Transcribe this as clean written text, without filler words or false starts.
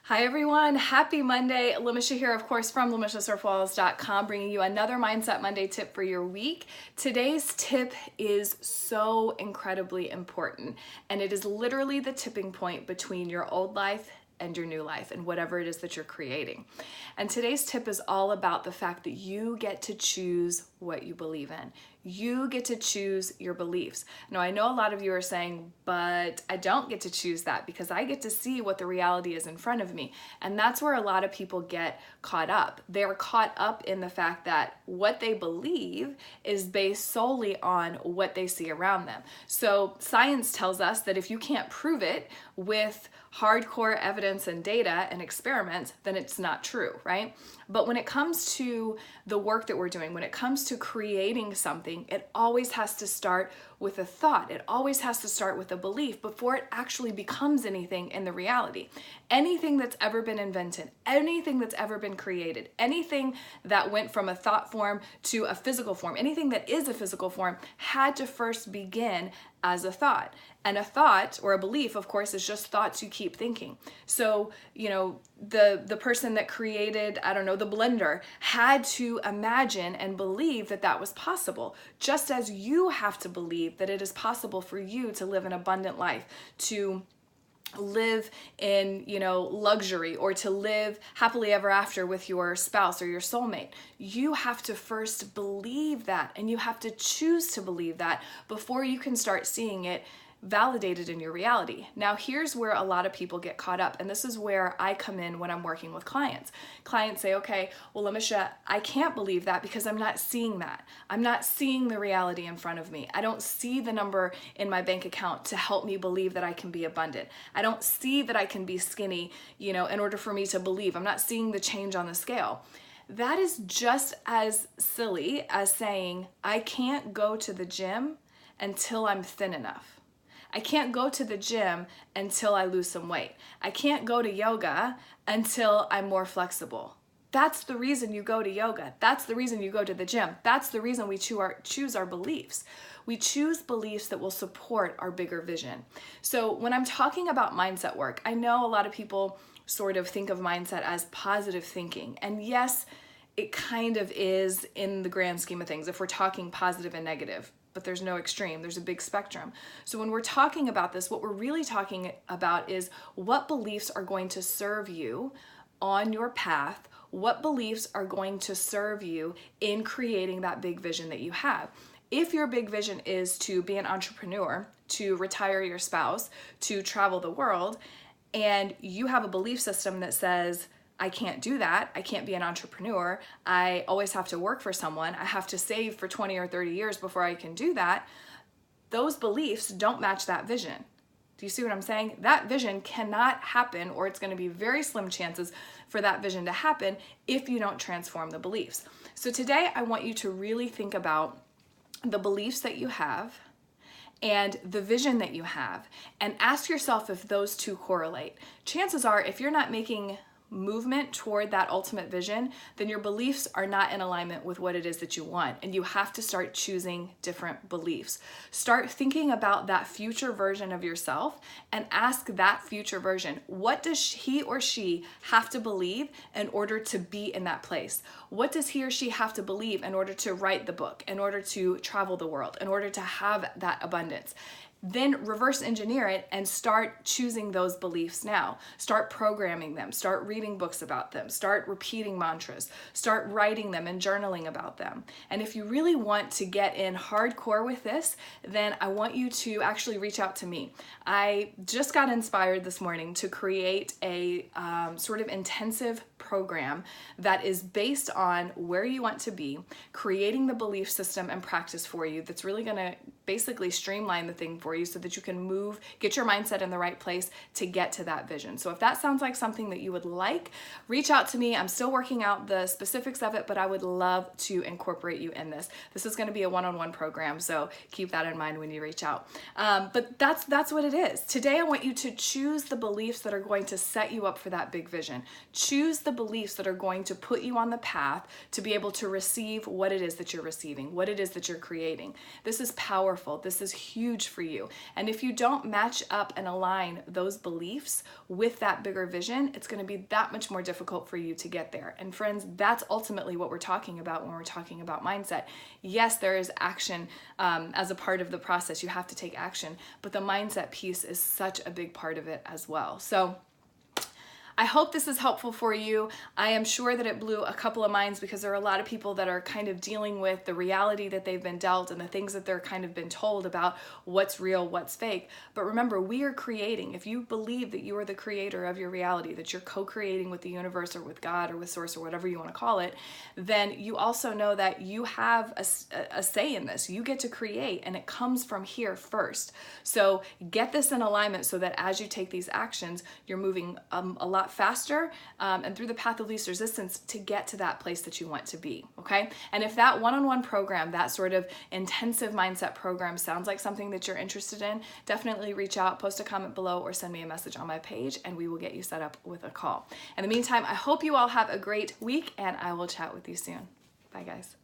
Hi everyone, happy Monday. Lamisha here, of course, from LamishaSerf-Walls.com, bringing you another Mindset Monday tip for your week. Today's tip is so incredibly important, and it is literally the tipping point between your old life and your new life and whatever it is that you're creating. And today's tip is all about the fact that you get to choose what you believe in. You get to choose your beliefs. Now, I know a lot of you are saying, but I don't get to choose that because I get to see what the reality is in front of me. And that's where a lot of people get caught up. They're caught up in the fact that what they believe is based solely on what they see around them. So science tells us that if you can't prove it with hardcore evidence and data and experiments, then it's not true, right? But when it comes to the work that we're doing, when it comes to creating something, it always has to start with a thought. It always has to start with a belief before it actually becomes anything in the reality. Anything that's ever been invented, anything that's ever been created, anything that went from a thought form to a physical form, anything that is a physical form had to first begin as a thought. And a thought or a belief, of course, is just thoughts you keep thinking. So, the person that created, the blender had to imagine and believe that that was possible, just as you have to believe that it is possible for you to live an abundant life, to live in, luxury, or to live happily ever after with your spouse or your soulmate. You have to first believe that, and you have to choose to believe that before you can start seeing it validated in your reality. Now, here's where a lot of people get caught up, and this is where I come in when I'm working with clients. Clients say, okay, well, Lamisha, I can't believe that because I'm not seeing that. I'm not seeing the reality in front of me. I don't see the number in my bank account to help me believe that I can be abundant. I don't see that I can be skinny, in order for me to believe. I'm not seeing the change on the scale. That is just as silly as saying, I can't go to the gym until I'm thin enough. I can't go to the gym until I lose some weight. I can't go to yoga until I'm more flexible. That's the reason you go to yoga. That's the reason you go to the gym. That's the reason we choose our beliefs. We choose beliefs that will support our bigger vision. So when I'm talking about mindset work, I know a lot of people sort of think of mindset as positive thinking. And yes, it kind of is in the grand scheme of things if we're talking positive and negative. But there's no extreme, there's a big spectrum. So when we're talking about this, what we're really talking about is what beliefs are going to serve you on your path, what beliefs are going to serve you in creating that big vision that you have. If your big vision is to be an entrepreneur, to retire your spouse, to travel the world, and you have a belief system that says, I can't do that. I can't be an entrepreneur. I always have to work for someone. I have to save for 20 or 30 years before I can do that. Those beliefs don't match that vision. Do you see what I'm saying? That vision cannot happen, or it's going to be very slim chances for that vision to happen if you don't transform the beliefs. So today I want you to really think about the beliefs that you have and the vision that you have, and ask yourself if those two correlate. Chances are, if you're not making movement toward that ultimate vision, then your beliefs are not in alignment with what it is that you want, and you have to start choosing different beliefs. Start thinking about that future version of yourself and ask that future version, what does he or she have to believe in order to be in that place? What does he or she have to believe in order to write the book, in order to travel the world, in order to have that abundance? Then reverse engineer it and start choosing those beliefs now. Start programming them, start reading books about them, start repeating mantras, start writing them and journaling about them. And if you really want to get in hardcore with this, then I want you to actually reach out to me. I just got inspired this morning to create a sort of intensive program that is based on where you want to be, creating the belief system and practice for you that's really going to basically streamline the thing for you so that you can get your mindset in the right place to get to that vision. So if that sounds like something that you would like, reach out to me. I'm still working out the specifics of it, but I would love to incorporate you in this. This is going to be a one-on-one program, so keep that in mind when you reach out. But that's what it is. Today I want you to choose the beliefs that are going to set you up for that big vision. Choose the beliefs that are going to put you on the path to be able to receive what it is that you're receiving, what it is that you're creating. This is powerful. powerful. This is huge for you. And if you don't match up and align those beliefs with that bigger vision, it's going to be that much more difficult for you to get there. And friends, that's ultimately what we're talking about when we're talking about mindset. Yes, there is action as a part of the process. You have to take action, but the mindset piece is such a big part of it as well. So I hope this is helpful for you. I am sure that it blew a couple of minds, because there are a lot of people that are kind of dealing with the reality that they've been dealt and the things that they're kind of been told about what's real, what's fake. But remember, we are creating. If you believe that you are the creator of your reality, that you're co-creating with the universe or with God or with source or whatever you want to call it, then you also know that you have a say in this. You get to create, and it comes from here first. So get this in alignment so that as you take these actions, you're moving a lot faster and through the path of least resistance to get to that place that you want to be, okay? And if that one-on-one program, that sort of intensive mindset program sounds like something that you're interested in, definitely reach out, post a comment below, or send me a message on my page, and we will get you set up with a call. In the meantime, I hope you all have a great week, and I will chat with you soon. Bye, guys.